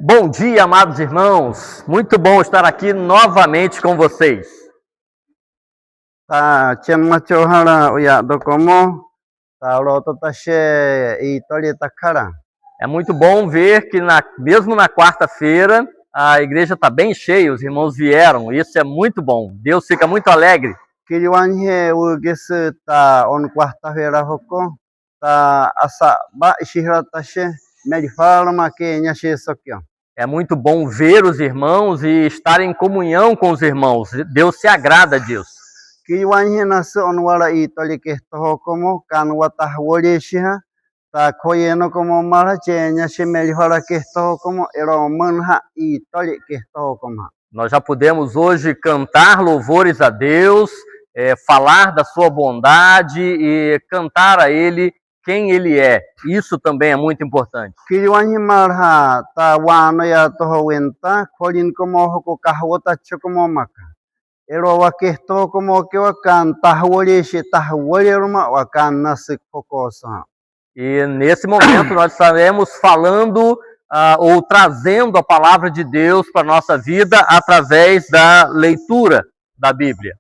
Bom dia, amados irmãos. Muito bom estar aqui novamente com vocês. É muito bom ver que mesmo na quarta-feira a igreja está bem cheia, os irmãos vieram. Isso é muito bom. Deus fica muito alegre. É muito bom ver os irmãos e estar em comunhão com os irmãos. Deus se agrada disso. Nós já pudemos hoje cantar louvores a Deus, falar da sua bondade e cantar a Ele quem Ele é. Isso também é muito importante. E nesse momento nós estaremos falando ou trazendo a palavra de Deus para a nossa vida através da leitura da Bíblia.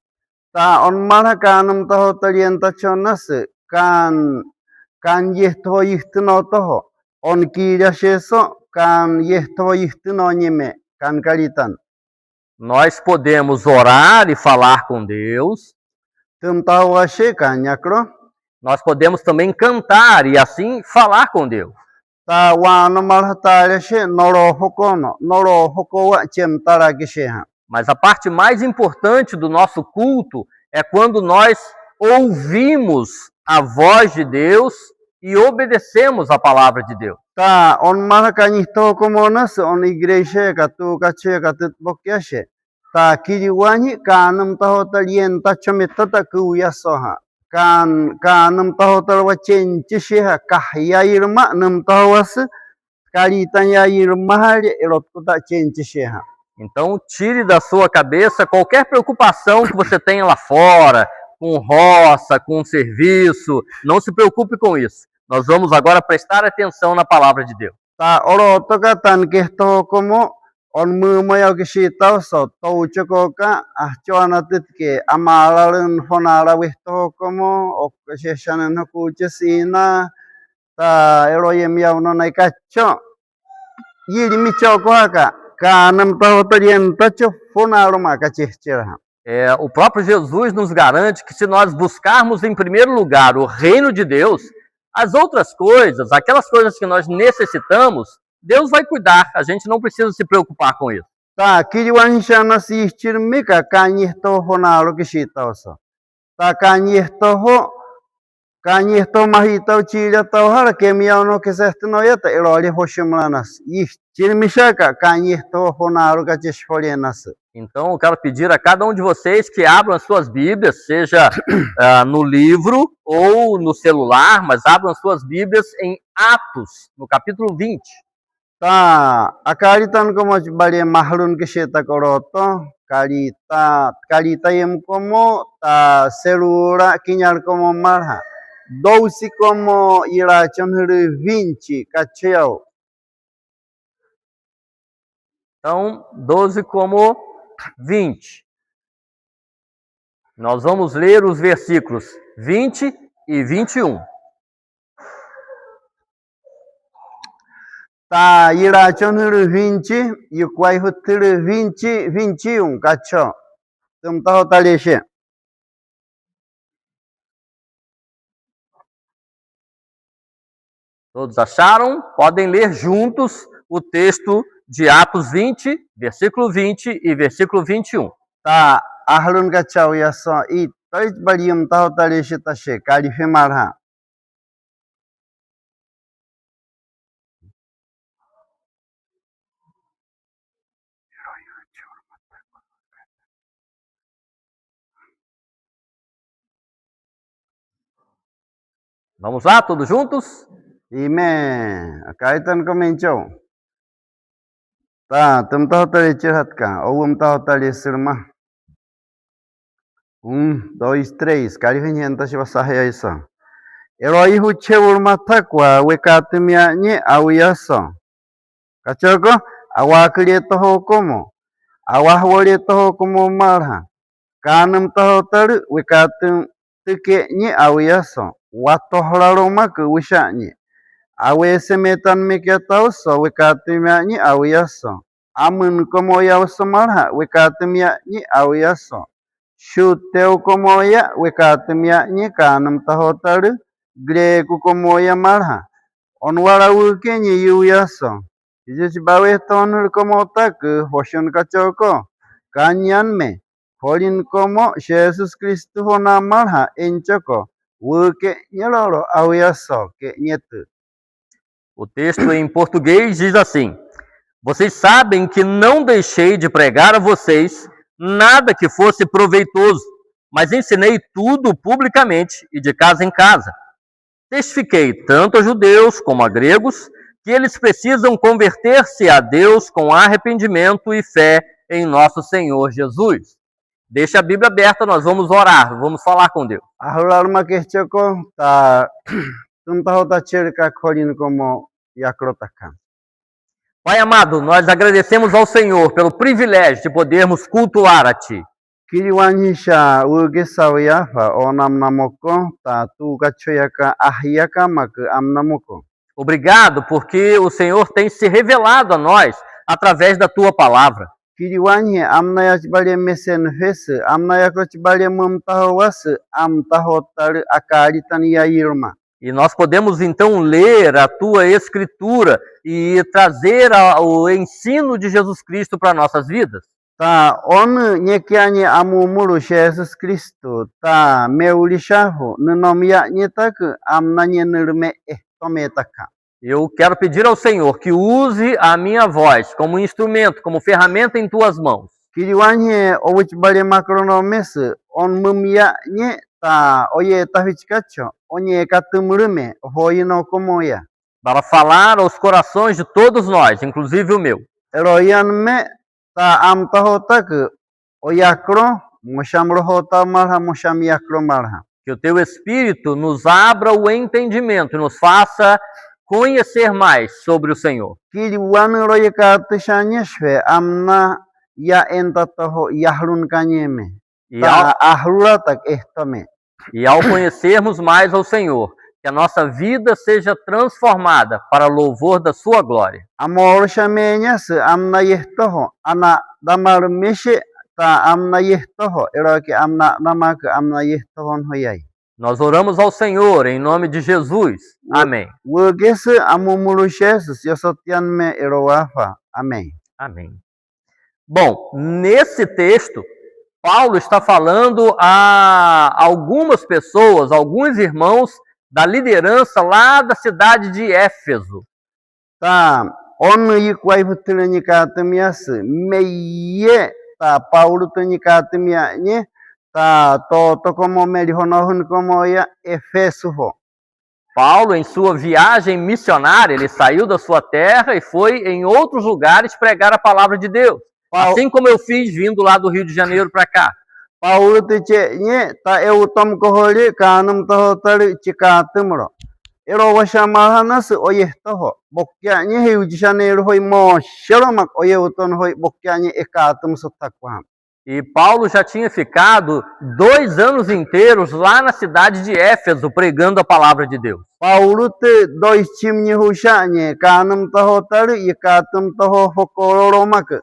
Nós podemos orar e falar com Deus. Nós podemos também cantar e assim falar com Deus. Mas a parte mais importante do nosso culto é quando nós ouvimos a voz de Deus e obedecemos a palavra de Deus. Então, tire da sua cabeça qualquer preocupação que você tenha lá fora, com roça, com serviço. Não se preocupe com isso. Nós vamos agora prestar atenção na palavra de Deus. O próprio Jesus nos garante que se nós buscarmos em primeiro lugar o reino de Deus, as outras coisas, aquelas coisas que nós necessitamos, Deus vai cuidar. A gente não precisa se preocupar com isso. Então, eu quero pedir a cada um de vocês que abram as suas Bíblias, seja no livro ou no celular, mas abram as suas Bíblias em Atos, no capítulo 20. Então, 12 como 20. Nós vamos ler os versículos 20 e 21. Todos acharam? Podem ler juntos o texto de Atos 20, versículo 20 e versículo 21. Vamos lá, todos juntos? Amen. Kaitan komencho. Tahu cerhat ka. Tahu tali sirma. 1, 2, 3. Kali henta si basahaya isa. Eroi huche urmata kwa wekatemia ni awiyaso. Kachoko Awakli toho como. Awahwali toho como marha. Kanam toho taru wikatum tike ni awiyaso. Watohlaro ke wishanyi. Awe semetan miketau so wikatum ya ni awiyaso. Amun como yaso marha wikatum ya ni awiyaso. Shuteu como ya wikatum ya ni kanam toho taru. Grego como ya marha. Onwara wulkenyi yuyaso. Jis bawe tonur como tak hoshon kachoko. Kanyan me. Holin como Jesus Cristo hona marha enchoko. Wulke nyeloro awiyaso ke nyetu. O texto em português diz assim: vocês sabem que não deixei de pregar a vocês nada que fosse proveitoso, mas ensinei tudo publicamente e de casa em casa. Testifiquei tanto a judeus como a gregos que eles precisam converter-se a Deus com arrependimento e fé em nosso Senhor Jesus. Deixa a Bíblia aberta, nós vamos orar, vamos falar com Deus. Ahularma kechoko ta tuntaho ta cherka kholin como yakrotaka. Pai amado, nós agradecemos ao Senhor pelo privilégio de podermos cultuar a Ti. Kiriwanisha ugesawiyafa onamnamoko ta tu kachoyaka ahyaka mak amnamoko. Obrigado porque o Senhor tem se revelado a nós através da Tua palavra. Kiriwanye amnayach bale mesen fes amnayakroch bale mumtahowas amtahotar akaritania irma. E nós podemos então ler a Tua Escritura e trazer o ensino de Jesus Cristo para nossas vidas. Ta on nyekianye amumuru Jesus Cristo ta meulishaho nunomia nyetak amnanye nirme ehtometaka. Eu quero pedir ao Senhor que use a minha voz como instrumento, como ferramenta em Tuas mãos. Kiriwanye owich bale makronomes on mumia nye ta oye tahichkacho onye katumrume hoino komoya. Para falar aos corações de todos nós, inclusive o meu. Eroyanme ta amtahotak oyakro moshamrohota marha moshamiakro marha. Que o Teu Espírito nos abra o entendimento e nos faça conhecer mais sobre o Senhor. Kiriwan royakatshanyeshwe amna ya entataho yahrun kanyeme. Ta ahrulatak ehtame. E ao conhecermos mais ao Senhor, que a nossa vida seja transformada para louvor da Sua glória. Amor shamenyas amna yehtoho ana damar meshe ta amna yehtoho eroke amna namak amna yehtohon hoyai. Nós oramos ao Senhor em nome de Jesus. Amém. Wurges amumuru Jesus yosotianme erowafa. Amém. Amém. Bom, nesse texto, Paulo está falando a algumas pessoas, alguns irmãos da liderança lá da cidade de Éfeso. Ta on yikwai futlanyikatmias meye ta Paulo tanyikatmianye ta to como melihonohun como ya Efeso. Paulo, em sua viagem missionária, ele saiu da sua terra e foi em outros lugares pregar a palavra de Deus. Assim como eu fiz vindo lá do Rio de Janeiro para cá. Paulo tiche ta eu tom koholi kanum tohotar chikatumro. Ero washamahanas oyehtoho. Bokyanye Rio de Janeiro hoi mosheromak oyeuton hoi bokyanye ekatum sotakwam. E Paulo já tinha ficado 2 anos inteiros lá na cidade de Éfeso pregando a palavra de Deus. Paulo te 2 timni hushanye kanum tohotar ekatum toho hokororomak.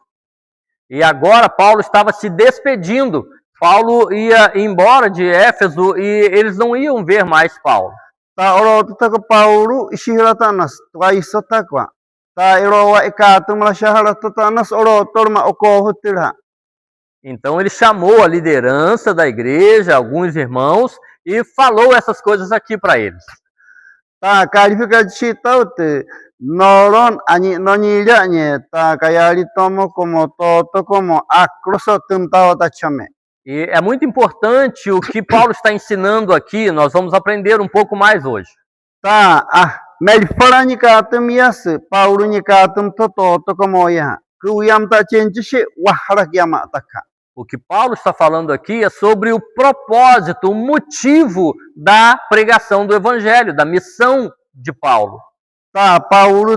E agora Paulo estava se despedindo. Paulo ia embora de Éfeso e eles não iam ver mais Paulo. Ta orotaka Paulo ishiratanas twaisotakwa. Ta erowa ekatum la shaharatanas orotorma okohutirha. Então ele chamou a liderança da igreja, alguns irmãos, e falou essas coisas aqui para eles. Ta kalifica de chitaute noron ani nonilhanye ta kayari tomo como toto como acrosotum taotachame. E é muito importante o que Paulo está ensinando aqui, nós vamos aprender um pouco mais hoje. Ta melforanikatum yas Paulo-nikatum toto como ya. Kuyam ta chenchishi wahrakyama taka. O que Paulo está falando aqui é sobre o propósito, o motivo da pregação do Evangelho, da missão de Paulo. ta Paulo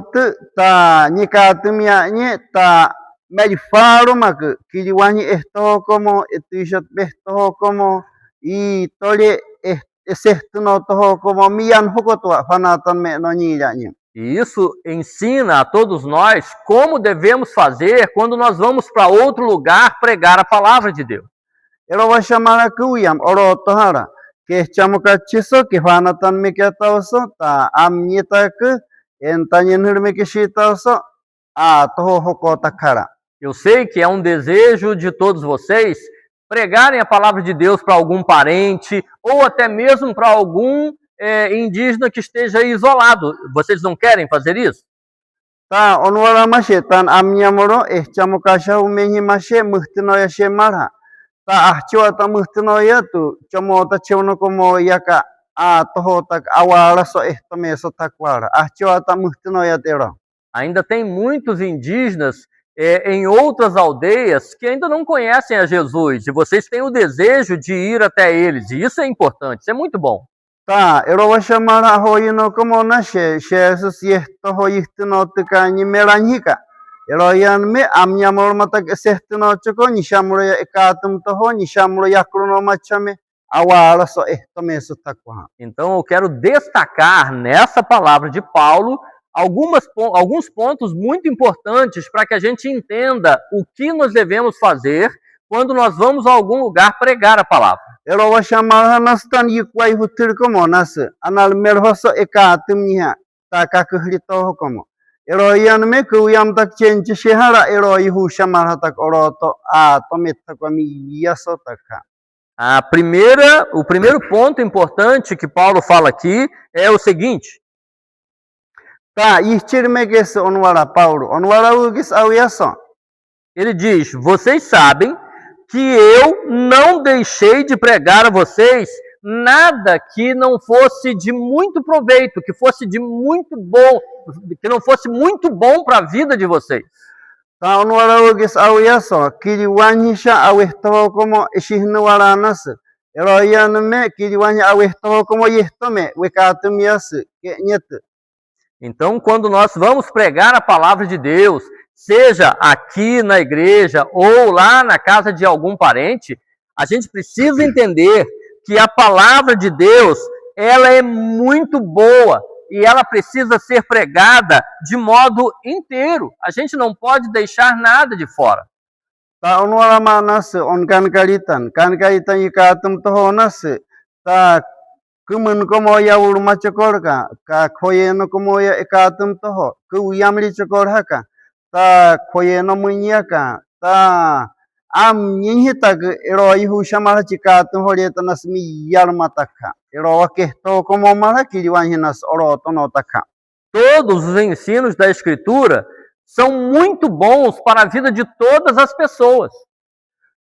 ta nikatumia ta medifaro mak kiriwani esto como etuishat esto como y tole exerto no toho como mian hokotua fanatan me no niraña. E isso ensina a todos nós como devemos fazer quando nós vamos para outro lugar pregar a palavra de Deus. Ero va chamara kuyam oro tohara que chamukachiso que fanatan me ketauso ta amnita que entanyenur me kishitauso a toho hokotakara. Eu sei que é um desejo de todos vocês pregarem a palavra de Deus para algum parente ou até mesmo para algum indígena que esteja isolado. Vocês não querem fazer isso? Ta onwara mashe tan amnyamoro chamukasha umenhi mashe muhtinoya shemara. Ta ahchiwa ta muhtinoya tu chamota cheuno como yaka a toho tak awara so meso takwara. Ahchiwa ta muhtinoya tero. Ainda tem muitos indígenas em outras aldeias que ainda não conhecem a Jesus, e vocês têm o desejo de ir até eles, e isso é importante, isso é muito bom. Ta ero chamara hoyino como nashe Jesus yehto hoyistino tukani meranhika. Ero yan me amnyamor matak sehtino choko nishamro ya ekatum toho nishamro yakruno machame awala so meso takwa. Então eu quero destacar nessa palavra de Paulo alguns pontos muito importantes para que a gente entenda o que nós devemos fazer quando nós vamos a algum lugar pregar a palavra. Ero wa chamara nastan yikwai hutir como nas anal merhoso ekatum niha ta kakuhlito como. Ero yan me kuyam tak chenche shehara ero ihu chamara tak oroto a tometa kwami yaso taka. O primeiro ponto importante que Paulo fala aqui é o seguinte. Ele diz, vocês sabem que eu não deixei de pregar a vocês nada que não fosse de muito proveito, que fosse de muito bom, que não fosse muito bom para a vida de vocês. Então, quando nós vamos pregar a palavra de Deus, seja aqui na igreja ou lá na casa de algum parente, a gente precisa entender que a palavra de Deus, ela é muito boa e ela precisa ser pregada de modo inteiro. A gente não pode deixar nada de fora. Kumun como ya urma chokorka ka khoyeno como ya ekatum toho ku yamli chokorhaka ta khoyeno munyaka ta am nyihita ero ihu shamara chikatum horeta nasmi yarmataka ero wakehto como mara kiriwanhinas oroto no taka. Todos os ensinos da Escritura são muito bons para a vida de todas as pessoas.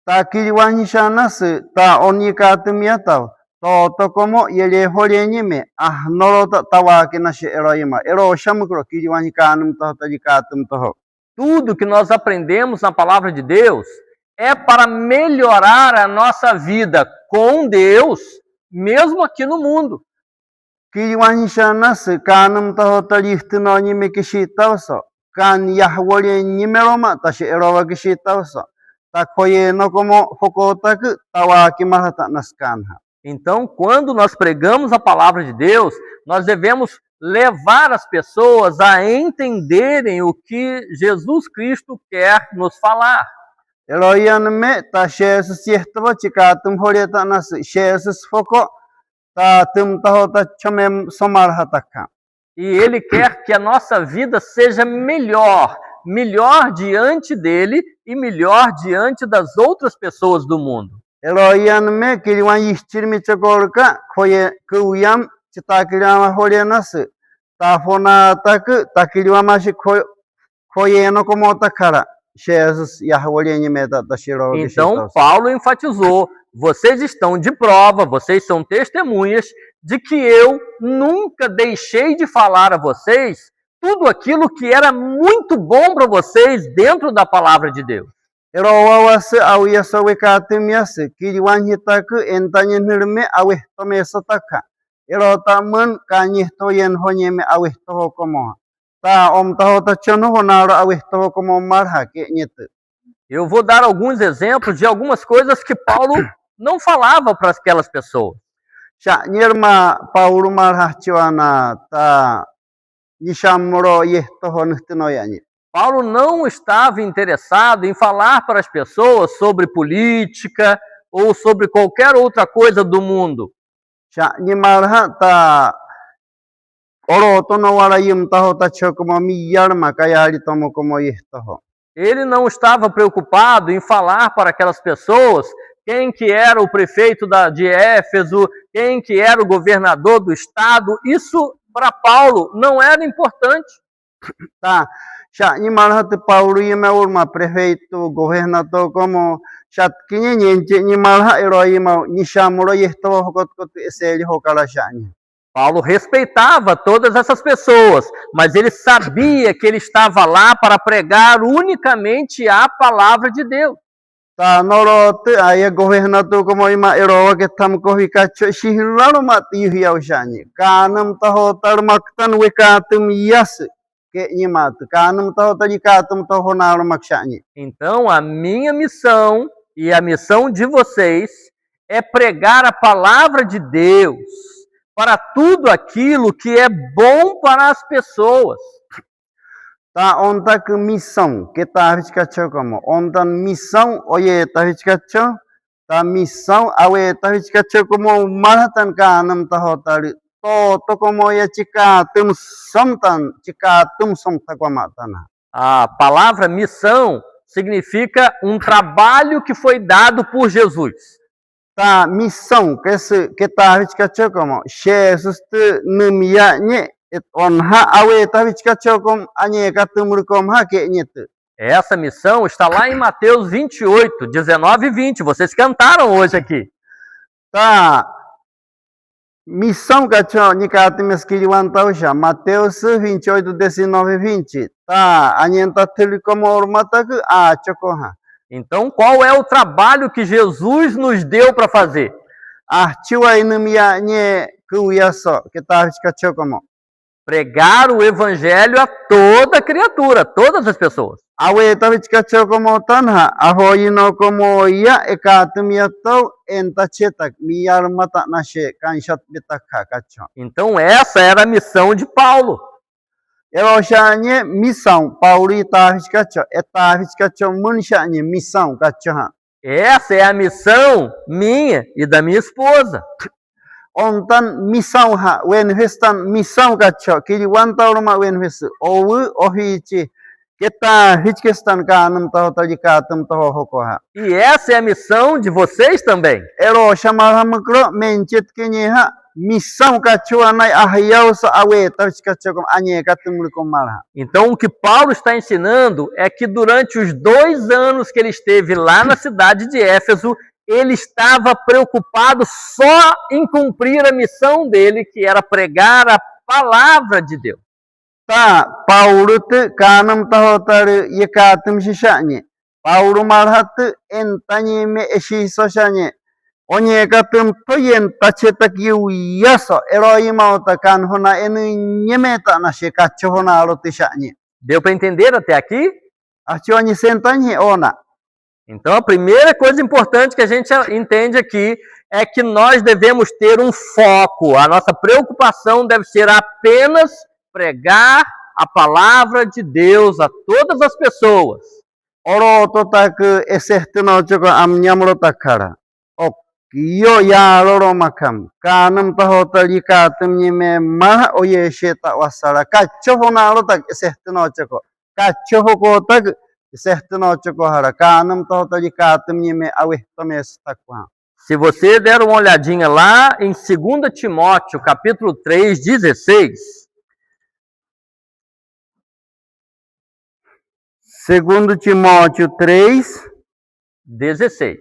Ta kiriwanhishanas ta onikatum yataw Toto como ele horenime norota tawaki na eroima ero shamukro kiriwani kanum toho dikatum toho. Tudo que nós aprendemos na palavra de Deus é para melhorar a nossa vida com Deus, mesmo aqui no mundo. Kiriwani shanas kanum toho talistino nime kishitawso kan yahwore nimeroma tashi erowa kishitawso ta koyeno como fokotaku tawaki mahata naskanha. Então, quando nós pregamos a palavra de Deus, nós devemos levar as pessoas a entenderem o que Jesus Cristo quer nos falar. E Ele quer que a nossa vida seja melhor diante dele e melhor diante das outras pessoas do mundo. Eloyan me kiriwan yishtirmi chokorka koye kuyam chitakirama horenas tafona tak takiriwamashi koyeno como takara Jesus yahwoleni meta tashiro. Então Paulo enfatizou: vocês estão de prova, vocês são testemunhas de que eu nunca deixei de falar a vocês tudo aquilo que era muito bom para vocês dentro da palavra de Deus. Erowawas awia sawekatum yas kiriwan hitaku entanyen hirme aweh tomesotaka ero ta mun kanyih to yen honyeme awih toho como. Ta om taho ta chono honaro awih toho como marha ke nyete. Eu vou dar alguns exemplos de algumas coisas que Paulo não falava para aquelas pessoas. Sha nirma Paulo marha chiwana ta nishamro yeh toho nuhtino yani. Paulo não estava interessado em falar para as pessoas sobre política ou sobre qualquer outra coisa do mundo. Sha nimarha ta oro tono wara yum taho ta chokomo miyarma kayari tomo como yeh toho. Ele não estava preocupado em falar para aquelas pessoas quem que era o prefeito de Éfeso, quem que era o governador do estado. Isso para Paulo não era importante. Tá, já imarhat Paulo yema urma prefeito, governador como chat kinye nyenche imarha eroima nishamuro yehto hokot kot eseli hokara shani. Paulo respeitava todas essas pessoas, mas ele sabia que ele estava lá para pregar unicamente a palavra de Deus. Tá, norot aí governador como ima erowa que tam kohikacho shihilano mati yuhiau shani. Kanam taho tarmaktan wekatum yas. Então, a minha missão e a missão de vocês é pregar a palavra de Deus para tudo aquilo que é bom para as pessoas. Tá, onta que missão que tá riscacho como onta missão oye tá riscacho tá missão awe tá riscacho como maratan kanam tá hotari to como ya chica tum som taquamatana. A palavra missão significa um trabalho que foi dado por Jesus. Tá, missão que tá riscacho como Jesus te numia nye onha awe tá riscacho como anye katumur como ha que nyete. Essa missão está lá em Mateus 28, 19 e 20. Vocês cantaram hoje aqui. Tá. Missão cacho nicatim esquiliwan tausha Mateus 28, 19 e 20. Tá, anienta como ormata que chocoha. Então, qual é o trabalho que Jesus nos deu para fazer? Chiwa inumia nye kuyaso que tá cacho como pregar o evangelho a toda criatura, todas as pessoas. Awe tavich cacho como tanha, ahoino como ya ekatumieto entachetak miyar mata nashe kanshat bitakha cacho. Então essa era a missão de Paulo. Eroshanye missão Pauli tavich cacho, etavich cacho munshanye missão cacho. Essa é a missão minha e da minha esposa. Ontan missão ha when vestan missão cacho, kili wanta urma when ves owu ohichi. E essa é a missão de vocês também. Então o que Paulo está ensinando é que durante os 2 anos que ele esteve lá na cidade de Éfeso, ele estava preocupado só em cumprir a missão dele, que era pregar a palavra de Deus. Tá, Paulo te kanam tahotar yekatum shishanye. Paulo marhat entanye me eshiso shanye. Onye katum toyen tachetak yu yaso eroima otakan hona enu nyemeta na shekacho hona arotishanye. Deu para entender até aqui? Achonye sentanye ona. Então a primeira coisa importante que a gente entende aqui é que nós devemos ter um foco. A nossa preocupação deve ser apenas pregar a palavra de Deus a todas as pessoas. Oro totak esertino choko amnyamro takara. Yo ya loro makam. Kanam tahotali katum nyime ma oye sheta wasara. Kacho honaro tak esertino choko. Kacho hoko tak esertino choko hara. Kanam tahotali katum nyime aweh tomes takwa. Se você der uma olhadinha lá em 2 Timóteo, capítulo 3, 16. Segundo Timóteo 3, 16.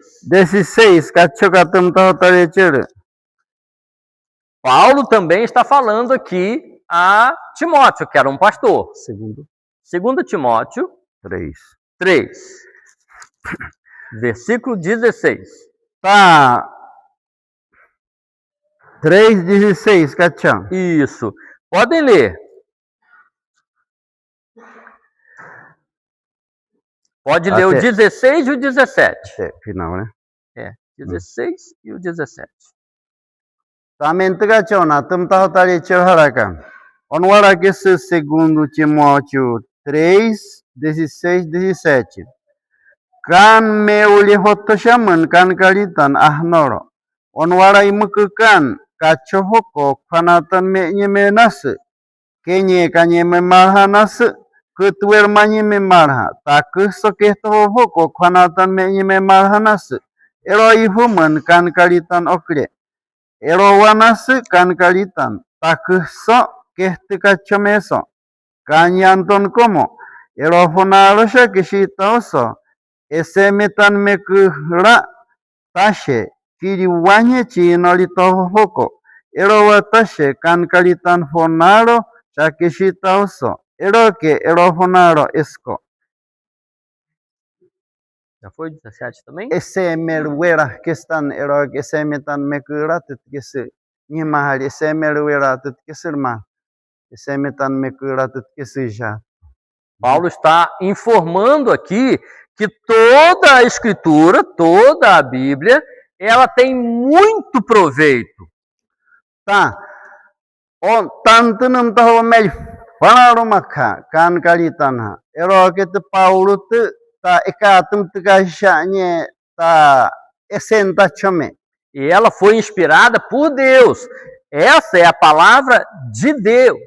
Paulo também está falando aqui a Timóteo, que era um pastor. Segundo Timóteo 3. Versículo 16. Tá. 3:16, Cachão. Isso. Podem ler. Pode ler o 16 e o 17. Até final, né? 16 e o 17. Também Cachão, na tempo tali cerharakan. Onwara que segundo Timóteo 3:16, 17. Kan meuli hoto shaman kan kalitan ahnoro. Onwara imukukan kachohoko panatan me nyemenas. Kenye kanye memarhanas. Ketuer manye memarha. Tak soketo hoko panatan me nyememarhanas. Ero ihuman kan kalitan okre. Ero wanas kan kalitan. Tak so kehte kachomeso. Kanyanton como. Ero fonarosha kishitoso. Ese metan mekura tashe kiriwanye chinolito hoko. Ero watashe kan kalitan fonaro shakishita oso. Ero que ero fonaro esco. Já foi 17 também? Ese merwera que están ero que ese metan mekura tetkese. Nimahari ese merwera tetkesirma. Ese metan mekura tetkese já. Paulo está informando aqui que toda a Escritura, toda a Bíblia, ela tem muito proveito. Tá. O tanto não tahu mel falaram maka kan kalitan. Ero que te Paulo te tá ekatum te gashanye tá essenta chame. E ela foi inspirada por Deus. Essa é a palavra de Deus.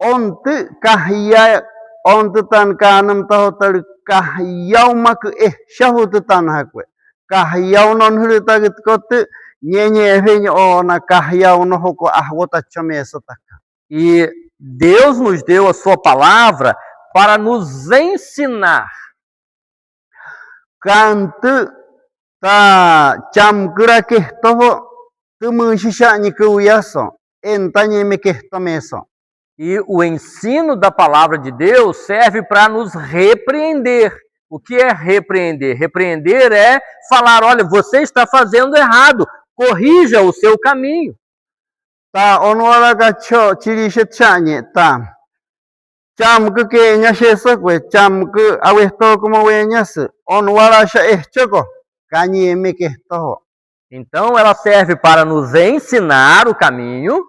Onde kahya onde tan kanam tahu tar kahyau mak shahut tan hakwe. Kahyau non hulita git kote nyenye venho ona kahyau no hoko ahwota chame sotaka. E Deus nos deu a sua palavra para nos ensinar. Kantu ta chamkura kehtoho tumushisha ni kuyaso entanye me kehtomeso. E o ensino da palavra de Deus serve para nos repreender. O que é repreender? Repreender é falar, olha, você está fazendo errado, corrija o seu caminho. Ta onwara gacho chirishet chanye ta chamku ke nyashesa kwe chamku awehto como wenyas onwara sha ehchoko kanye me kehtoho. Então ela serve para nos ensinar o caminho.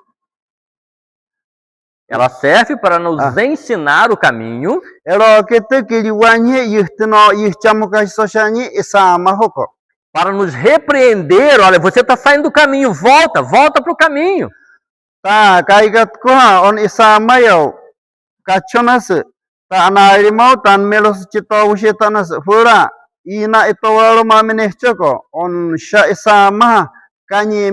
Ela serve para nos ensinar o caminho. Para nos repreender, olha, você está saindo do caminho, volta para o caminho. Tá, kaigat ko ha on isama yo. Kachonas ta anari mau tan melos chito ushetanas fura ina ito walo mamenechoko on sha isama. E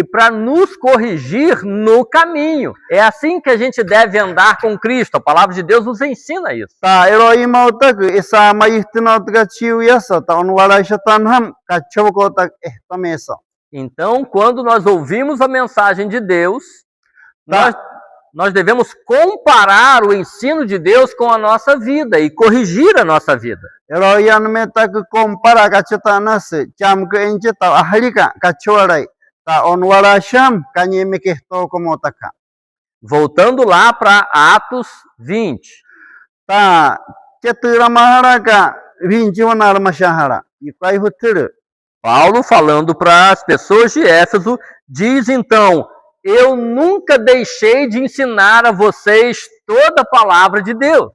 para nos corrigir no caminho. É assim que a gente deve andar com Cristo. A palavra de Deus nos ensina isso. Então, quando nós ouvimos a mensagem de Deus, nós devemos comparar o ensino de Deus com a nossa vida e corrigir a nossa vida. Voltando lá para Atos 20. Paulo, falando para as pessoas de Éfeso, diz então: eu nunca deixei de ensinar a vocês toda a palavra de Deus.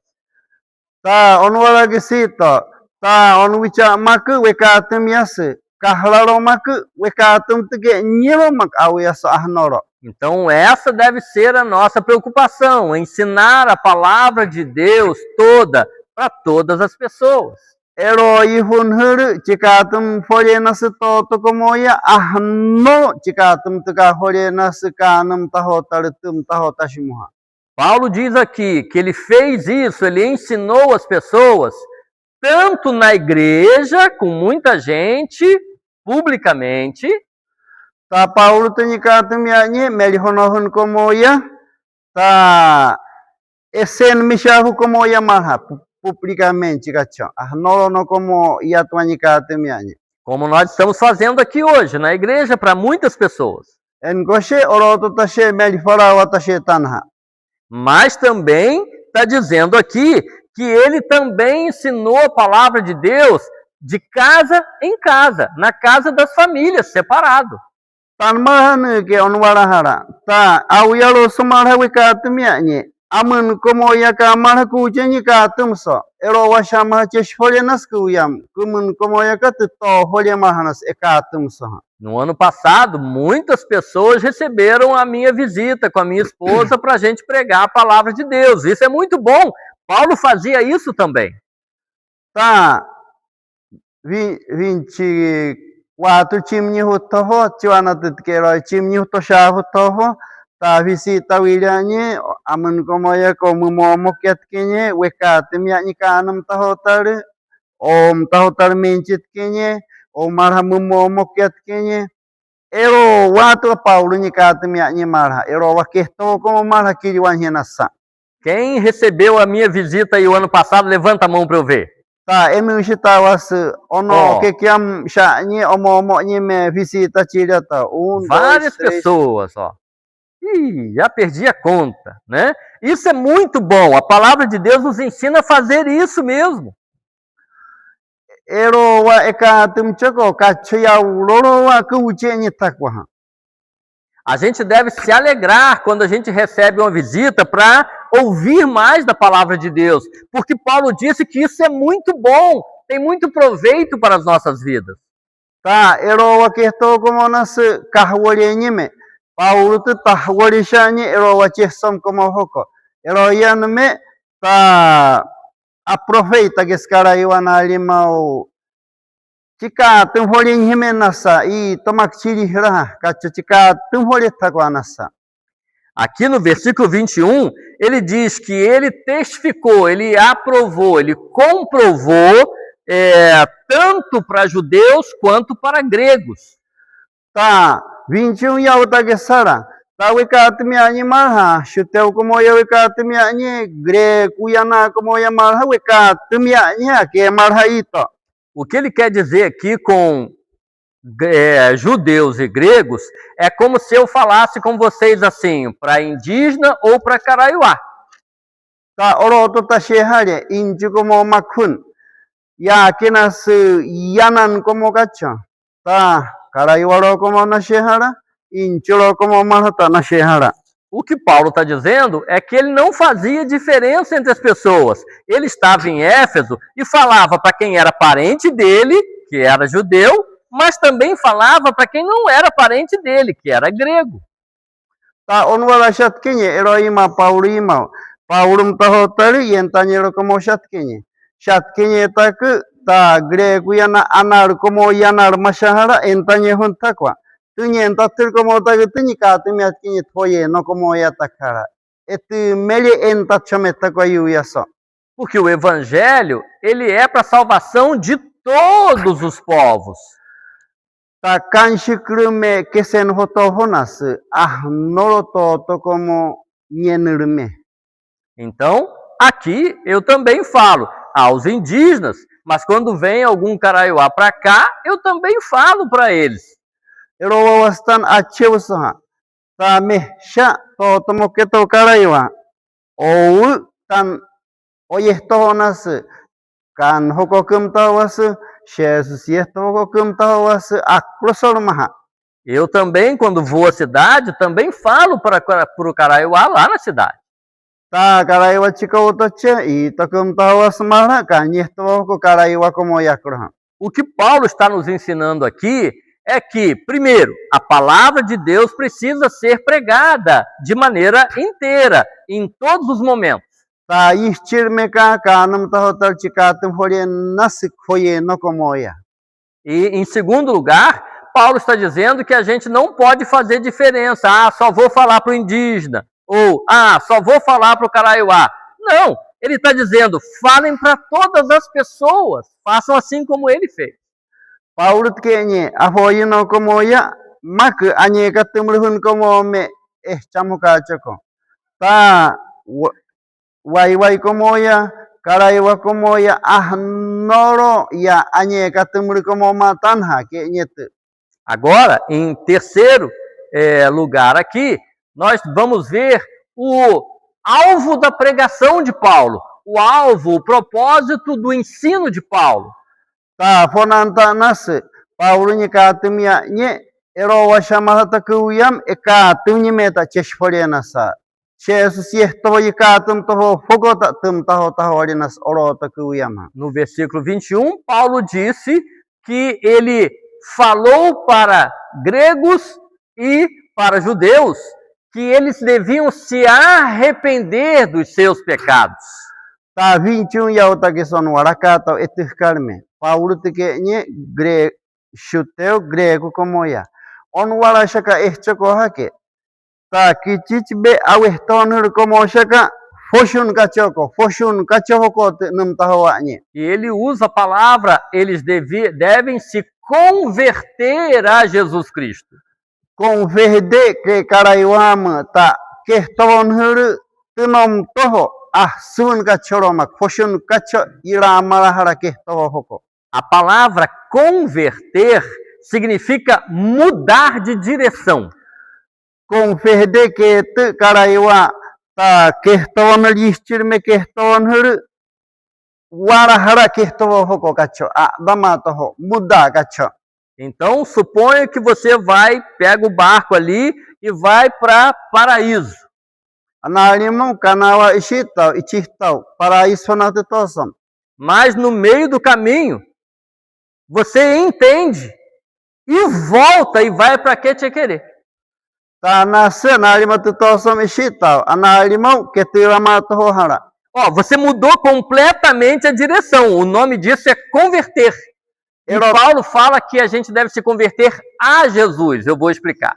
Então essa deve ser a nossa preocupação, ensinar a palavra de Deus toda para todas as pessoas. Ero ihun huru cikatum forenas toto komoya ahno cikatum tuka forenas kanam tahotartum tahotashmuha. Paulo diz aqui que ele fez isso, ele ensinou as pessoas, tanto na igreja, com muita gente, publicamente. Ta Paulo tenikatum yanyi melihonohun komoya ta esen mishahu komoya maha. Publicamente, como Como nós estamos fazendo aqui hoje, na igreja, para muitas pessoas. Engoshe oroto tashe melifora watashe tanha. Mas também está dizendo aqui que ele também ensinou a palavra de Deus de casa em casa, na casa das famílias, separado. Tan mahane ke onwarahara. Ta awyalo sumarha wikatumya amun como ya ka marha kujenyi ka tumso. Ero washama cheshfolienas kuyam. Kumun como ya ka to holiamahanas ekatumso. No ano passado, muitas pessoas receberam a minha visita com a minha esposa para a gente pregar a palavra de Deus. Isso é muito bom. Paulo fazia isso também. Tá. 24 chimni hutoho, chiwanatut kero chimni hutosha hutoho. Ta visita wilanye amun como ya como momoket kenye wekatumya ni kanam tahotar. Om tahotar menchit kenye. Omar momoket kenye. Ero watu Paulo ni katumya ni marha. Ero wakesto como marha kiriwanhenasa. Quem recebeu a minha visita aí o ano passado, levanta a mão para eu ver. Tá, emushitawas ono kekiam shani omo ni me visita chirata. Várias pessoas, ó. Ih, já perdi a conta, né? Isso é muito bom. A palavra de Deus nos ensina a fazer isso mesmo. Ero wa ekatumchako kachiya uloro wa kucheni takwa. A gente deve se alegrar quando a gente recebe uma visita para ouvir mais da palavra de Deus, porque Paulo disse que isso é muito bom, tem muito proveito para as nossas vidas. Tá, ero wa kesto como nas kahworenime. Paulo tu tahworishani ero wa chesam como hoko. Ero yanme tá aproveita que esse cara aí ali mal chica tumhorin himenasa e tomak chiri hira kacha chica tumhoret taguanasa. Aqui no versículo 21, ele diz que ele testificou, ele aprovou, ele comprovou tanto para judeus quanto para gregos. Tá, 21 yautagesara. Tá wikatumia marha, chuteu como eu wikatumia grego yana como ya marha wikatumia que marha ito. O que ele quer dizer aqui com judeus e gregos é como se eu falasse com vocês assim, para indígena ou para caraiuá. Tá, oroto tá shehare, inju como makun. Ya kenas yanan como gacha. Tá, caraiuá como na shehara, injulo como marhata na shehara. O que Paulo está dizendo é que ele não fazia diferença entre as pessoas. Ele estava em Éfeso e falava para quem era parente dele, que era judeu, mas também falava para quem não era parente dele, que era grego. Tá, onwala shatkenye, eroima Paulima. Paulum tahotari yentanyero como shatkenye. Shatkenye tak ta grego yana anar como yanar mashahara entanye huntakwa. Tuñentatir como tagutinikatimyatkinye toye no como yatakara. Eti mele entachometakwayuyaso. Porque o evangelho, ele é para a salvação de todos os povos. Ta kanshikrume kesen hotohonas ahnoroto como nyenurme. Então, aqui eu também falo aos indígenas, mas quando vem algum caraiuá para cá, eu também falo para eles. Erowastan acheusaha. Ta mehsha to tomoketo karaiwa. Ou tan oyehtohonas kan hokokum tawas Jesus hokokum tawas akrosormaha. Eu também, quando vou à cidade, também falo para o caraiuá lá na cidade. Ta karaiwa chikautoche e tokum tawas mara kanhto hoko karaiwa como yakroha. O que Paulo está nos ensinando aqui é que, primeiro, a palavra de Deus precisa ser pregada de maneira inteira, em todos os momentos. E, em segundo lugar, Paulo está dizendo que a gente não pode fazer diferença. Ah, só vou falar para o indígena. Ou, só vou falar para o caraiuá. Não, ele está dizendo, falem para todas as pessoas. Façam assim como ele fez. Paulo kenye ahoyino como ya mak anye katumruhun como me chamuka choko ta wai como ya Karaiwa como ya ahnoro ya anye katumuri como matanha que nyete. Agora, em terceiro lugar aqui, nós vamos ver o alvo da pregação de Paulo, o alvo, o propósito do ensino de Paulo. Ta fonanta nas Paulo ni katumia nye ero washamata kuyam ekatumni meta cheshforianasa. Jesus yehto yikatum toho fogota tum taho tahorinas orota kuyama. No versículo 21, Paulo disse que ele falou para gregos e para judeus que eles deviam se arrepender dos seus pecados. Ta 21 yauta que son warakata etirkarme. Paulo te que nye judeu grego como ya. On wala shaka ehchoko hake. Ta kichichbe awehtonur como shaka foshun kachoko num tahoanye. E ele usa a palavra, eles devem se converter a Jesus Cristo. Converde que karaiwam ta kehtonur tunom toho sun kachoromak foshun kacho iramalahara kehtoho hoko. A palavra converter significa mudar de direção. Converde que te karaiwa ta kehtonur yistirme kehtonur warahara kehtoho hoko kacho dama toho muda kacho. Então, suponha que você pega o barco ali e vai para Paraíso. Mas no meio do caminho, você entende e volta e vai para Quechequerê. Você mudou completamente a direção. O nome disso é converter. E Paulo fala que a gente deve se converter a Jesus. Eu vou explicar.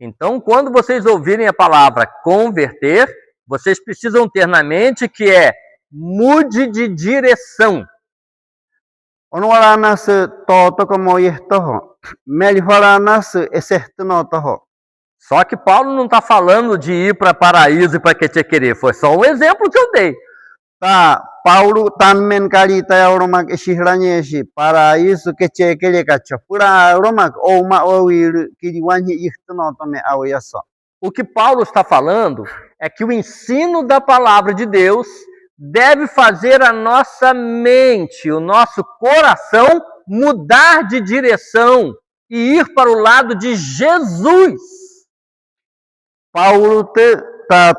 Então, quando vocês ouvirem a palavra converter, vocês precisam ter na mente que mude de direção. Só que Paulo não está falando de ir para Paraíso e para Quechequerê. Foi só um exemplo que eu dei. Paulo tanmen karita ya oromak ishihranye Paraíso Quechequerê kacha. Pura oromak oma oir kiriwanhi ihtnotome aoyaso. O que Paulo está falando é que o ensino da palavra de Deus deve fazer a nossa mente, o nosso coração mudar de direção e ir para o lado de Jesus. Paulo te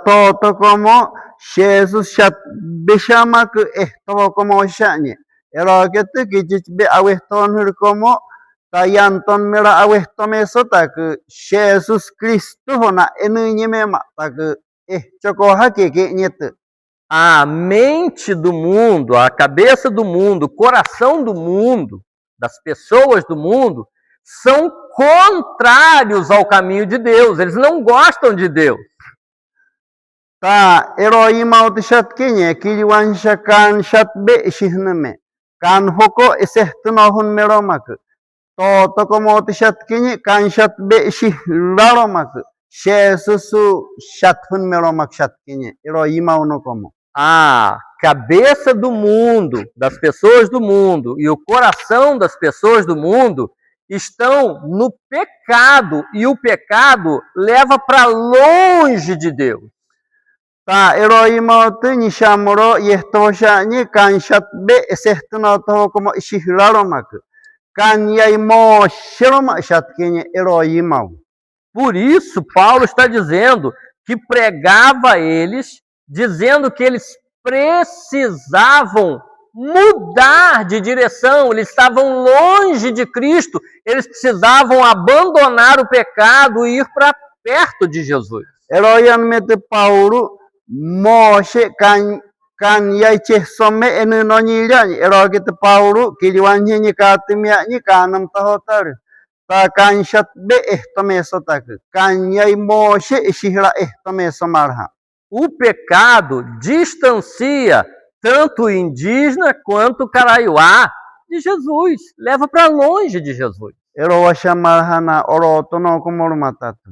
toto como Jesus chat beshamak esto como shanye. Ero que te kichbe aweston como tayanton mera awestome sota que Jesus Cristo na enunyeme mata que chocoha que nyete. A mente do mundo, a cabeça do mundo, o coração do mundo, das pessoas do mundo, são contrários ao caminho de Deus. Eles não gostam de Deus. Eroima utishat kinye kiliwan shakan shatbe shihname. Kan hoko esertunohun meromak. To como utishat kinye kan shatbe shihlaromak. Shesusu shathun meromak shat kinye. Eroima uno como. A cabeça do mundo, das pessoas do mundo, e o coração das pessoas do mundo estão no pecado, e o pecado leva para longe de Deus. Por isso, Paulo está dizendo que pregava a eles, dizendo que eles precisavam mudar de direção, eles estavam longe de Cristo, eles precisavam abandonar o pecado e ir para perto de Jesus. Paulo Moshe kan yaiche some enunonilani erogit Paulo kiliwanhi ni katimia ni kanam tahotar ta kan shat be ehtome sotak kan yai Moshe ishira ehtome somarha. O pecado distancia tanto o indígena quanto o caraiuá de Jesus, leva para longe de Jesus. Ero shamarhana orotono como matatu.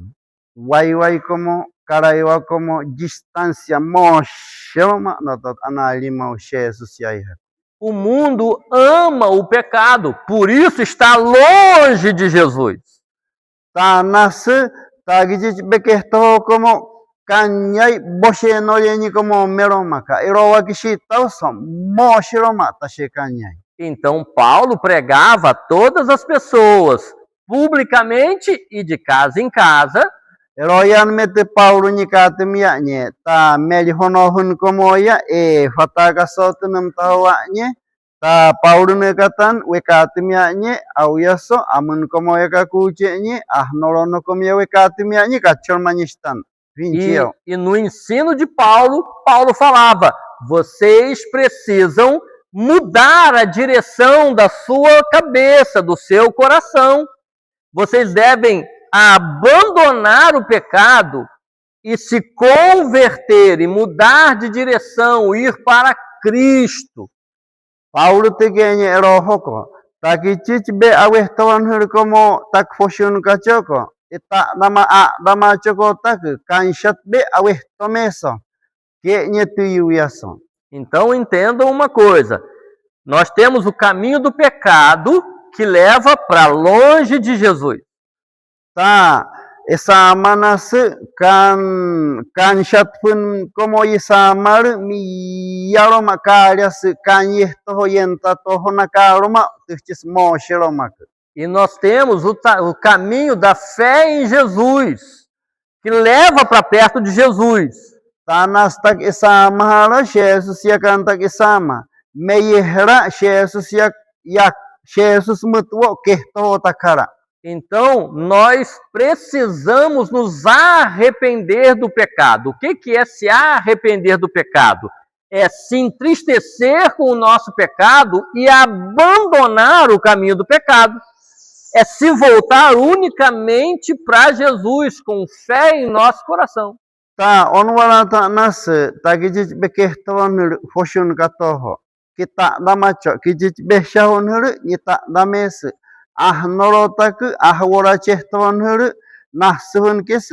Wai como caraiwa como distância moshema notot analima o Jesus yaiha. O mundo ama o pecado, por isso está longe de Jesus. Ta nas ta giji bekerto como kanyai boshe no yeni como meromaka. Ero wakishita som moshiroma ta shekanyai. Então Paulo pregava a todas as pessoas, publicamente e de casa em casa. Eroyan mete Paulo ni katemia nye ta meli honohun como ya fataga sotunum tawa nye ta Paulo ne katan we katemia nye au yaso amun como ya kakuche nye nolono como ya we katemia nye kachor manistan. E no ensino de Paulo, Paulo falava: vocês precisam mudar a direção da sua cabeça, do seu coração. Vocês devem abandonar o pecado e se converter e mudar de direção, ir para Cristo. Paulo te ganha ero hoko, taki chichbe awertawan como tak foshun kachoko, eta dama choko tak kanshat be awertomeso, que nyetu yason. Então entendam uma coisa: nós temos o caminho do pecado que leva para longe de Jesus. Tá, essa manas kan shatpun como isamar mi yaroma karias kan yehto yenta toho nakaroma tustis moshiromak. E nós temos o caminho da fé em Jesus, que leva para perto de Jesus. Tanas tak isama hala Jesus yakan tak isama. Meyehra Jesus yak Jesus mutwo kehto takara. Então, nós precisamos nos arrepender do pecado. O que é se arrepender do pecado? É se entristecer com o nosso pecado e abandonar o caminho do pecado. É se voltar unicamente para Jesus, com fé em nosso coração. Tá, onwala ta nas tagiji bekertawan foshun katoho. Kita damacho, kijit beshahon nita dames. Nolotak ahwara chehtawan nasuhun kis.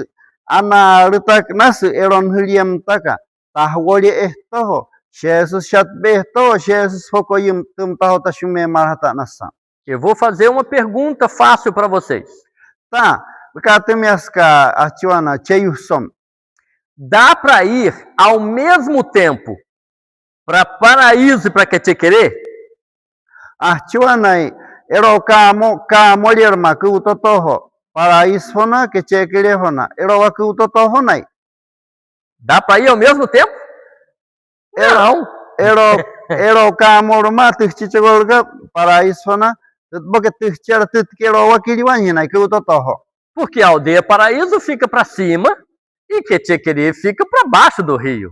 Ana rutak nas eron huliam taka. Tahwali ehtoho. Jesus shat behto, Jesus fokoyim tum taho tashume marhata nasa. Eu vou fazer uma pergunta fácil para vocês. Tá, bukatemiaska achuana cheyusom. Dá para ir ao mesmo tempo para Paraíso e para Quetequerê? Achuanai ero molierma que utotoho Paraíso na Quetequerê hona ero wa que utotoho nai. Dá para ir ao mesmo tempo? Não. Ero morma tichigolga Paraíso na porque tichera titquero wa kiliwani nai que utotoho. Porque a aldeia Paraíso fica para cima e Quetequerê fica para baixo do rio.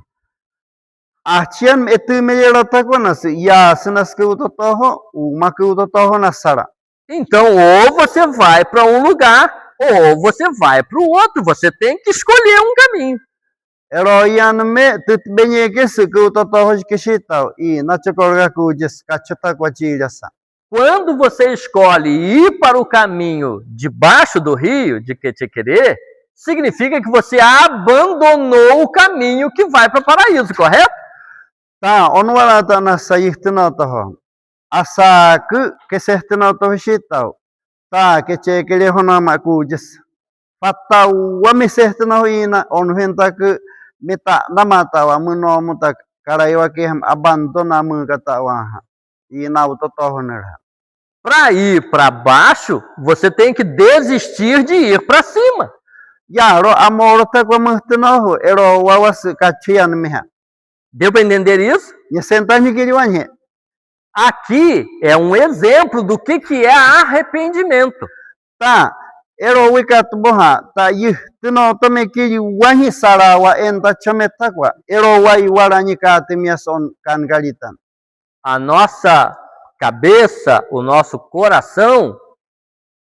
Achian etu melhor taconas ya senas que utotoho uma que utotoho nasara. Então, ou você vai para um lugar, ou você vai para o outro. Você tem que escolher um caminho. Eroian me titbenye que se que utotoho que chitao e na chocolga cujas cachota quachilhasa. Quando você escolhe ir para o caminho debaixo do rio, de Quetequerê, significa que você abandonou o caminho que vai para o paraíso, correto? Tá, onwala ta na sairtino toho. Asa que sertino toho chitao. Tá, que chekele hona macujas. Patau wa me sertino ina onventa que meta namata wa muno muta karaiwa que abandona mu katawa. E na utotoho nera. Para ir para baixo, você tem que desistir de ir para cima. Yaro amor ta kwa muhtino ero wawas kachian meha. Deu para entender isso? Aqui é um exemplo do que é arrependimento. Tá, ero wikat boha, tá tino tome kiri wahi sarawa enta chametakwa, ero wai warani ka temiason kangalitan. A nossa cabeça, o nosso coração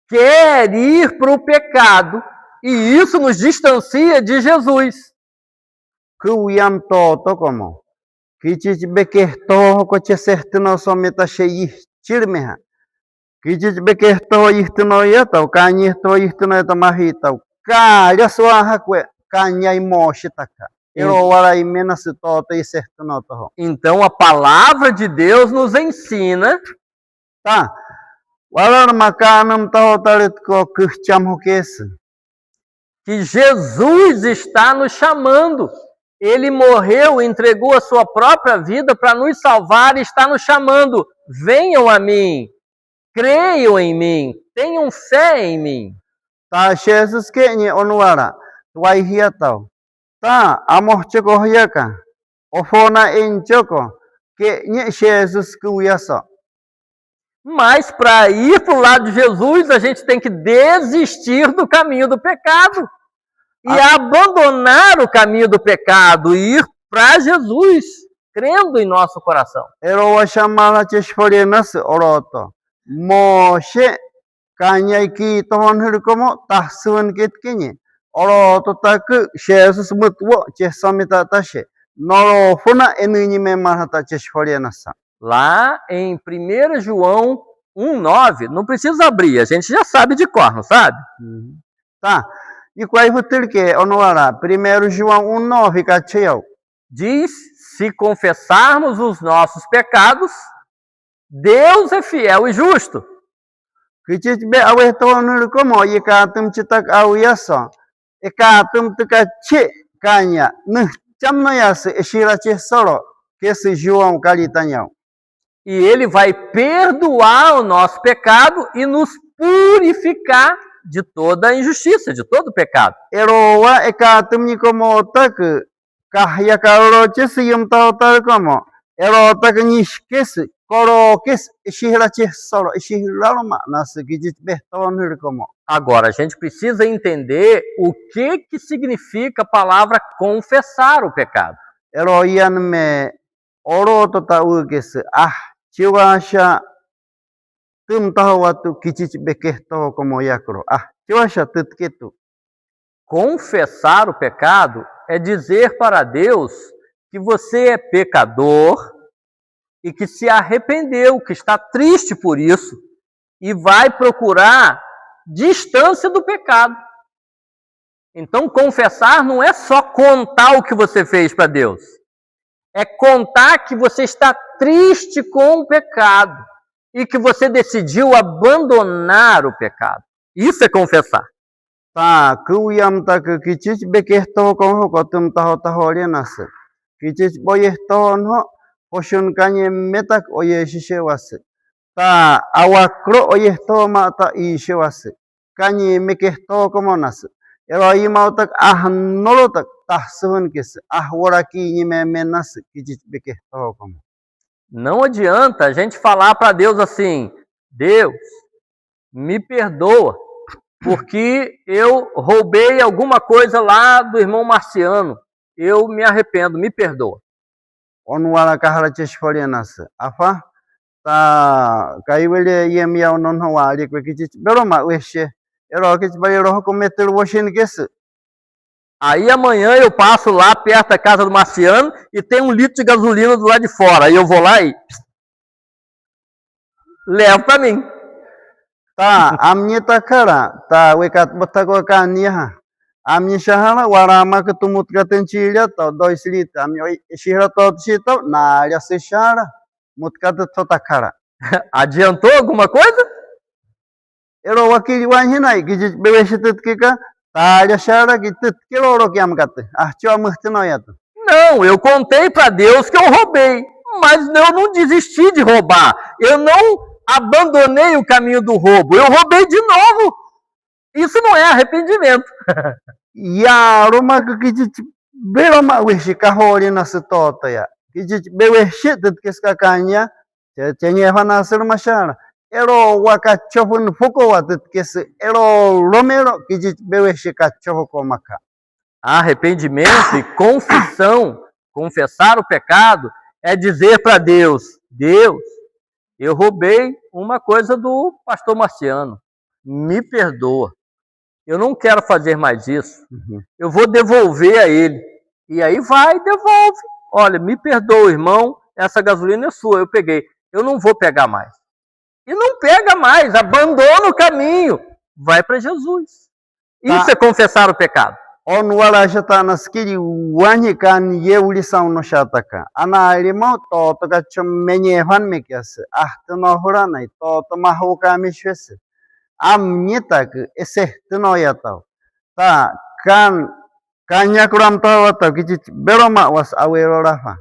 quer ir para o pecado e isso nos distancia de Jesus. Kuyam to como. Kichich bekerto ko che sertino someta shei chirmeha. Kijit bekesto ihtuno yata, kanyisto ihtuno yata mahita. Kalya suaha kwe, kanya imoshitaka. Wara imena se tota e certo no toho. Então a palavra de Deus nos ensina Tá. Wala makanam toho talit ko kucham hukese. Que Jesus está nos chamando. Ele morreu, entregou a sua própria vida para nos salvar e está nos chamando. Venham a mim, creiam em mim, tenham fé em mim. Tá, Jesus que ni onwara, tuai hiatau. Tá, amor choko hiaka. Ofona en choko, que ni Jesus kuyasa. Mas para ir para o lado de Jesus, a gente tem que desistir do caminho do pecado. E abandonar o caminho do pecado e ir para Jesus, crendo em nosso coração. Ero chamala chesforenas oroto. Moshe kanyaiki tohon hirkomo tahsuan kitkinye. Oroto tak Jesus mutwo chesamita tashe. Noro funa enini memarata chesforenasa. Lá em 1 João 1,9, não precisa abrir, a gente já sabe de cor, não sabe? Tá. E qual é o que onora? 1 João 1,9, cacheu. Diz, se confessarmos os nossos pecados, Deus é fiel e justo. Kichit be awe tonur como e katum chitak awiaso. E katum tukache kanya. Nuh chamno yas eshirache soro. Que esse João calitanhão. E ele vai perdoar o nosso pecado e nos purificar de toda a injustiça, de todo o pecado. Eroa ekatum como tak kahya karoche siyum tautar como. Erota nishkes korokes eshirache soro eshiraloma nas gidit bertonur como. Agora a gente precisa entender o que significa a palavra confessar o pecado. Eroian me oroto tauges chiwasha tum tahawatu kichich bekerto como yakro. Chiwasha tutketu. Confessar o pecado é dizer para Deus que você é pecador e que se arrependeu, que está triste por isso e vai procurar distância do pecado. Então, confessar não é só contar o que você fez para Deus. É contar que você está triste com o pecado e que você decidiu abandonar o pecado. Isso é confessar. Tá, kuyam tak kichich bekerto como kotum tahorienas. Kichich boyesto no poshun kanye metak oye shishewase. Tá, awakro oyesto mata ishewase. Kanye mekerto como nas. Ero aí mautak nolotak tahsuan kis waraki ni menas kichich bekerto como. Não adianta a gente falar para Deus assim: Deus, me perdoa, porque eu roubei alguma coisa lá do irmão Marciano. Eu me arrependo, me perdoa. Onwala kahara chesforianas. Afa tá kaiwele yemia non hawali kwichich beroma weshe. Ero kich bayero cometer washin kes. Aí amanhã eu passo lá perto da casa do Marciano e tem 1 litro de gasolina do lado de fora. Aí eu vou lá e levo para mim. Tá, amnya takara, tá, wekat botako kanya. Amnya shahara warama ketumut katenchilha, tá, 2 litros. Amnya shihra todo chito, na área se shara, mutkata totakara. Adiantou alguma coisa? Ero wakili wanhinai, que bebeshitet kika, tá, área shara, que kiloro que amkate. Chua muhtinoyato. Não, eu contei para Deus que eu roubei, mas eu não desisti de roubar. Eu não abandonei o caminho do roubo, eu roubei de novo. Isso não é arrependimento. Yaroma que beroma wishi kahorina se tota ya. Que beweshit que kanya, tenye vanasir mashara. Ero wakachofun fuko watet que se ero romero que beweshi kachofo maka. Arrependimento e confissão, confessar o pecado, é dizer para Deus: Deus, eu roubei uma coisa do pastor Marciano, me perdoa. Eu não quero fazer mais isso. Eu vou devolver a ele. E aí vai, devolve. Olha, me perdoa, irmão, essa gasolina é sua, eu peguei. Eu não vou pegar mais. e não pega mais, abandona o caminho, vai para Jesus. Isso é confessar o pecado. On wala shata na skili wani kan ye ulisaw no shata ka. Ana irimo to ka menye han me kyas. No hura nai to maho ka me shwes. Am nyetak ese no yataw. Ta kan kanya kuram to wata kichi beroma was awero rafa.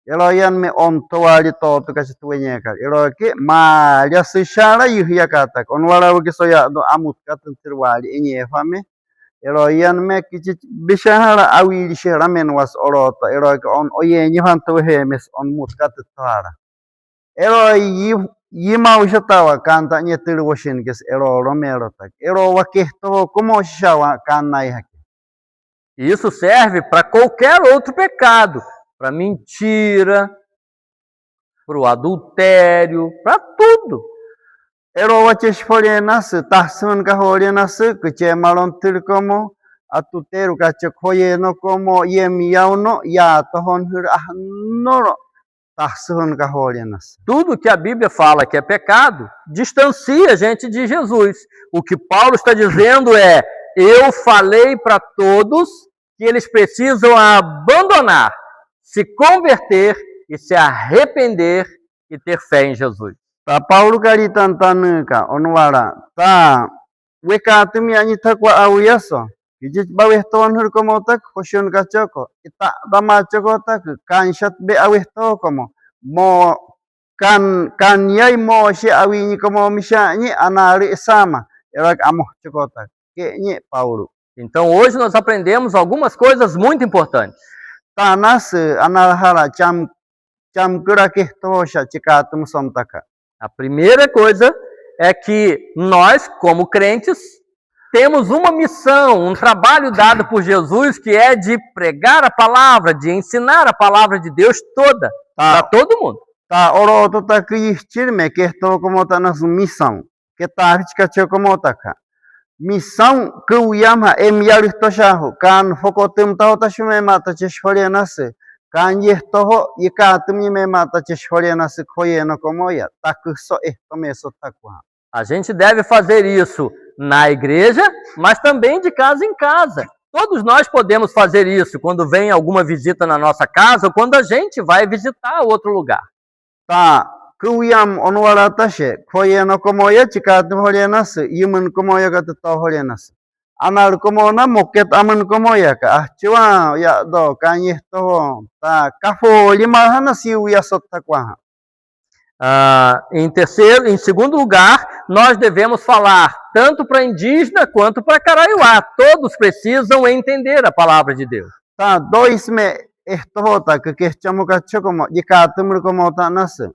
Elo yan me on to wali to ka chtuenya ka. Elo ke ma ya sishara yuhya kata. On wala ki soya do amut katan tirwali enye fame. Ero yan me kichi bishahara awi shara men was orota ero on oye nyihan to he mes on mut kat tara ero yi ma ushatawa kanta nyetir washin kes ero romero tak ero wakehto como shawa kanai haki. Isso serve para qualquer outro pecado, para mentira, para o adultério, para tudo. Ero waches forenas tahsun ka forenas que malon tir como atuteru ka chekhoye no como yem yauno ya tohon hur no tahsun ka forenas. Tudo que a Bíblia fala que é pecado distancia a gente de Jesus. O que Paulo está dizendo é: eu falei para todos que eles precisam abandonar, se converter e se arrepender e ter fé em Jesus. Ta Paulo kari tantan ka onwara ta weka tumi ani thakwa awiyaso kijit baweh ton hur komo tak khoshun ka choko ita dama choko tak kanshat be aweh to komo mo kan yai mo shi awi ni komo misha ni anari sama erak amo choko tak ke ni Paulo. Então hoje nós aprendemos algumas coisas muito importantes. Ta nas anahara cham kura ke to sha chikatum somtaka. A primeira coisa é que nós, como crentes, temos uma missão, um trabalho dado por Jesus, que é de pregar a palavra, de ensinar a palavra de Deus toda, para todo mundo. Ta oro to ta kristir me que to como ta nas missão, que ta artica che como ta ka. Missão que o yama emiar to shaho, kan fokotum ta ta shume mata che shorianase. Kan yehtoho yikatum me mata che shorianase khoyeno como ya, ta kuso tomeso takwa. A gente deve fazer isso na igreja, mas também de casa em casa. Todos nós podemos fazer isso quando vem alguma visita na nossa casa ou quando a gente vai visitar outro lugar. Ta kuyam onwara tashe khoyeno como ya chikatum horianas yimun como ya gat to horianas. Anar como na moket aman como ya ka chua ya do kanye to ta kafo lima hana siu ya sotakwa. Em segundo lugar, nós devemos falar tanto para indígena quanto para Caraiuá. Todos precisam entender a palavra de Deus. Tá, dois me estorota que chamo cacho como de catumur como tá nasa.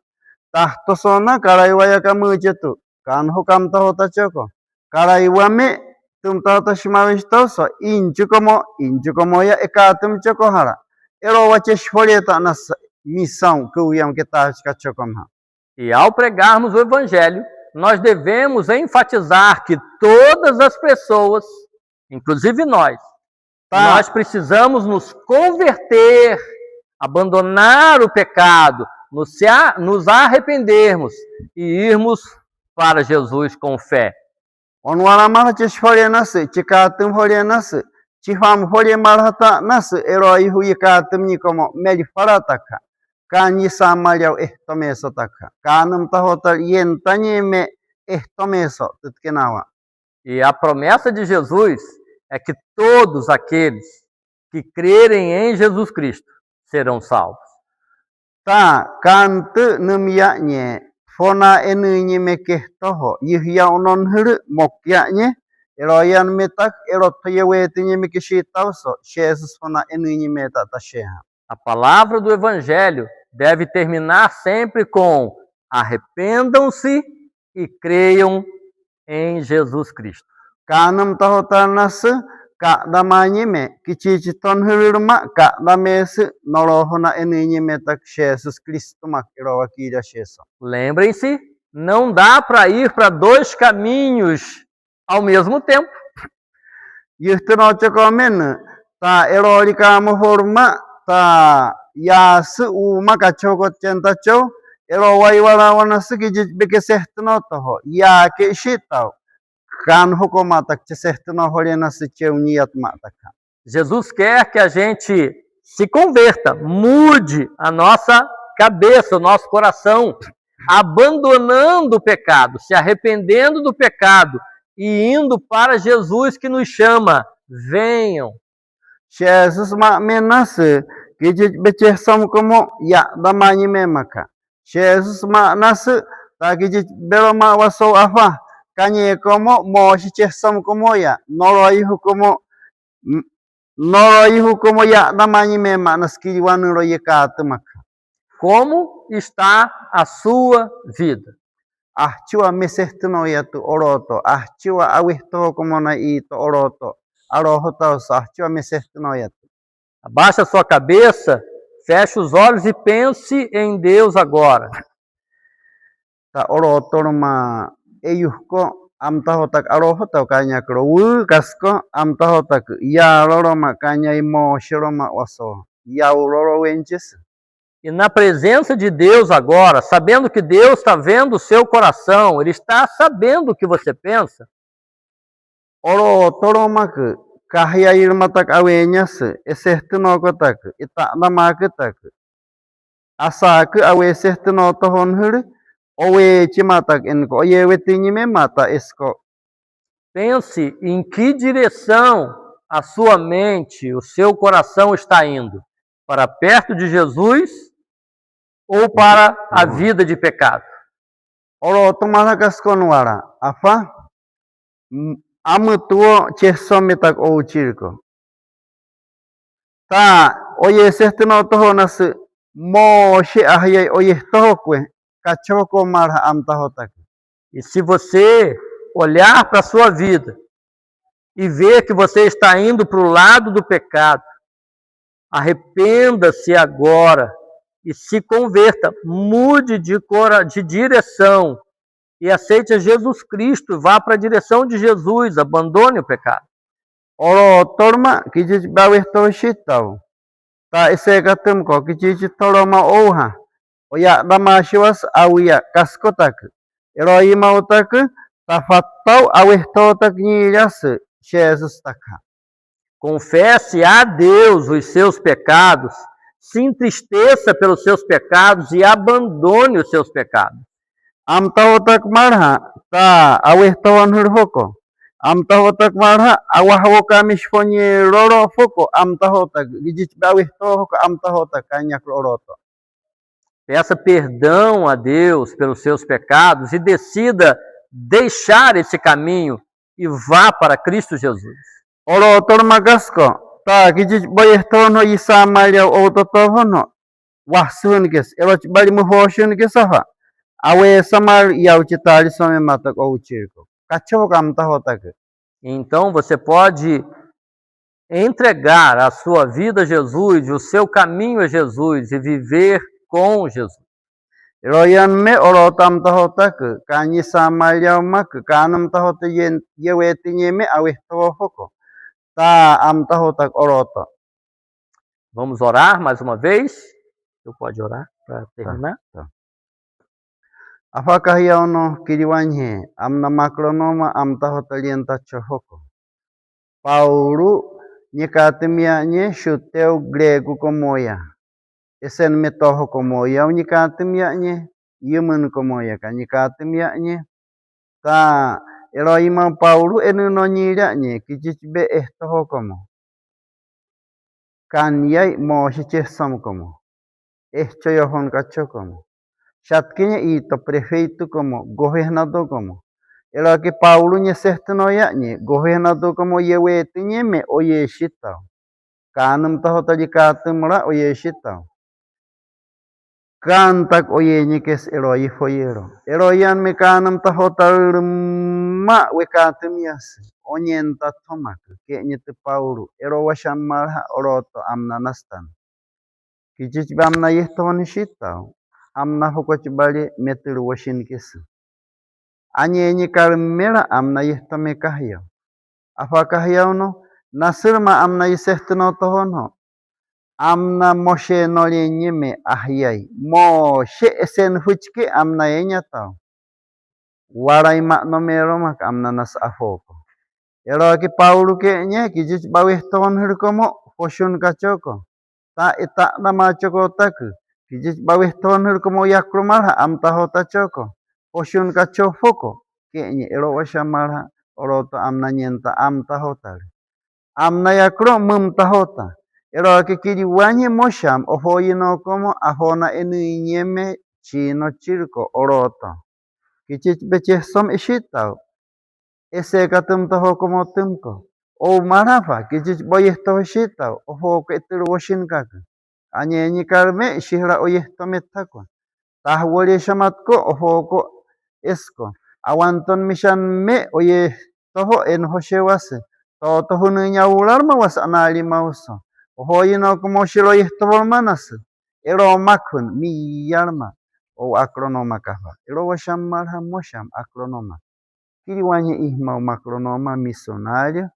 Tá, to sona Caraiuá ya kamu jetu. Kan hukam ta hota choko. Caraiuá me tum ta shimavisto so inju como ya ekatum choko hara. Ero wache shfoleta nasa missão que o yam que tá cacho como. E ao pregarmos o Evangelho, nós devemos enfatizar que todas as pessoas, inclusive nós precisamos nos converter, abandonar o pecado, nos arrependermos e irmos para Jesus com fé. Onwaramara cheshforianas, chikatum horianas, chiham horiamarata nas, eroi huikatum ni como medifarataka. Kani samariau tomeso taka. Kanum tahotar yentanye me tomeso tutkenawa. E a promessa de Jesus é que todos aqueles que crerem em Jesus Cristo serão salvos. Ta kantu numya nye fona enunye me toho yihya onon hur mokya nye eroyan metak erotoyewetinye me kishitauso Jesus fona enunye me tatasheha. A palavra do Evangelho deve terminar sempre com arrependam-se e creiam em Jesus Cristo. Kanam tahotanas ka damanye me kichichi ton hurma ka dames norohona enenye me tak Jesus Cristo makirowa kira sheso. Lembrem-se, não dá para ir para dois caminhos ao mesmo tempo. Yurtno chokomen ta erorika mo forma ta yas uma kachoko chenta cho ero waiwalawana sigijit beke sehtno toho ya ke shitao kan hukomatak che sehtno holena se cheuniat mataka. Jesus quer que a gente se converta, mude a nossa cabeça, o nosso coração, abandonando o pecado, se arrependendo do pecado e indo para Jesus que nos chama. Venham. Jesus ma menase kijit beche som como ya damani memaka. Jesus ma nase ta kijit beloma waso afa kanye como mo che som como ya noroihu como ya damani mema naski wanu royeka maka. Como está a sua vida? Ahchua mesertno ya tu oroto, ahchua awihto como na ito oroto. Abaixa a sua cabeça, feche os olhos e pense em Deus agora. Ta orotorma eyuhko amtahotak arohotak kanya krowu kasko amtahotak ya roroma kanya imo shiroma waso ya uroro wenches. E na presença de Deus agora, sabendo que Deus está vendo o seu coração, Ele está sabendo o que você pensa. Orotoroma kahya irmatak awenyas esertno kotak ita namaketak asak awe sertno tohon hur owe chimatak enko oye tinime mata esko. Pense em que direção a sua mente, o seu coração está indo. Para perto de Jesus ou para a vida de pecado? Orotomalakas konwara apa amutuo chesometak ou circo. Ta oye sertno tohonas mo she ahyai oye tohokwe kachoko marha amtahotak. E se você olhar para a sua vida e ver que você está indo para o lado do pecado, arrependa-se agora e se converta, mude de direção e aceite a Jesus Cristo, vá para a direção de Jesus, abandone o pecado. Oro torma kijit bawehto shitao. Ta isekatum ko kijit toroma oha. Oya damashiwas awiya kaskotak. Eroima otak tafatau awehtotak niras Jesus taka. Confesse a Deus os seus pecados, se entristeça pelos seus pecados e abandone os seus pecados. Amtahotak marha ta awehtawan hurhoko. Amtahotak marha awahoka mishponye roro foko amtahotak gijit awehtohoko amtahotak kanyak roroto. Peça perdão a Deus pelos seus pecados e decida deixar esse caminho e vá para Cristo Jesus. Orotor magasko ta gijit boyehtono isamalya ototohono wahsun kes eroch bali muhoshun kesaha awe samar yauchitali some matak ou circo. Então você pode entregar a sua vida a Jesus, o seu caminho a Jesus e viver com Jesus. Royan me orotam tahotak kanyi samalya mak kanam tahote yewetinye me aweh tohoko ta am tahotak orota. Vamos orar mais uma vez? Você pode orar para terminar? Tá. Apakah yauno kiriwanye amna makronoma am tahotalienta chohoko. Paulo nyekatemia chuteu grego komoya. Esen metoho komoya nyekatemia yemen komoya kan nyekatemia ta eloima Paulo enuno nyiranye kijibe ehtoho komo. Kan yai mo shichesam komo. Ehchoyohon kacho komo. Chatkinya ito prefeito como gobernador como. Elo que Paulo nye sertano yaknye gobernador como yewetinye me oye shitao. Kanum tahota jikatumra oye shitao. Kantak oye nyekes elo yifoyero. Elo yan me kanum tahota ma wekatum yas. Onyenta tomak ke nyete Paulo. Elo washamarha oroto amna nastan. Kijich bamna yehton shitao. Amna hokoch bali meter washin kes. Anye karmera amna yehtame kahya. Apa kahya no nasir ma amna yesehtono tohono. amna Moshe noli nyime ahyai. Moshe esen huchke amna enya tau. Warai mak no mero mak amna nas afoko. Ero ki Paulo ke nye ki jich bawih ton hirkomo poshun kachoko. Ta itak nama choko taku. Ki jich bawih ton hirkomo yakrumalha am taho tachoko. Poshun kachofoko. Ke nye ero washamalha oroto amna nyenta am taho tali. Amna yakro mum tahota. Ero ki kiri wanye mosham oho yino como ahona enu nyeme chino chirko oroto. Ki jich becheh som ishitao. Ese katum taho como tumko. O marafa ki jich boyeh toho shitao. Oho ke tiru washin kaka. Anye nyi karme shihra oyeh tometakwa. Tah wole shamatko oho ko esko. Awanton mishan me oye toho en hoshe wase. Toho nunya ular ma was anali mauso. Oho yino como shiro yeh toho manas. Ero makun mi yarma. O akronoma kafa. Ero washam marha mosham akronoma. Kiriwanye ihma macronoma missionária,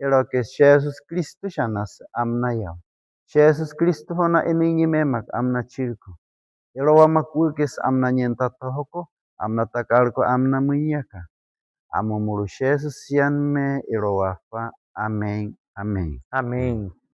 ero que Jesus Cristo chanas amna yao. Jesus Cristo hona eningi memak amna chirko. Ero wamakukes amna nyenta tohoko, amna takarko amna munyaka. Amomuru Jesus sianme ero wafa. Amém. Amém. Amém.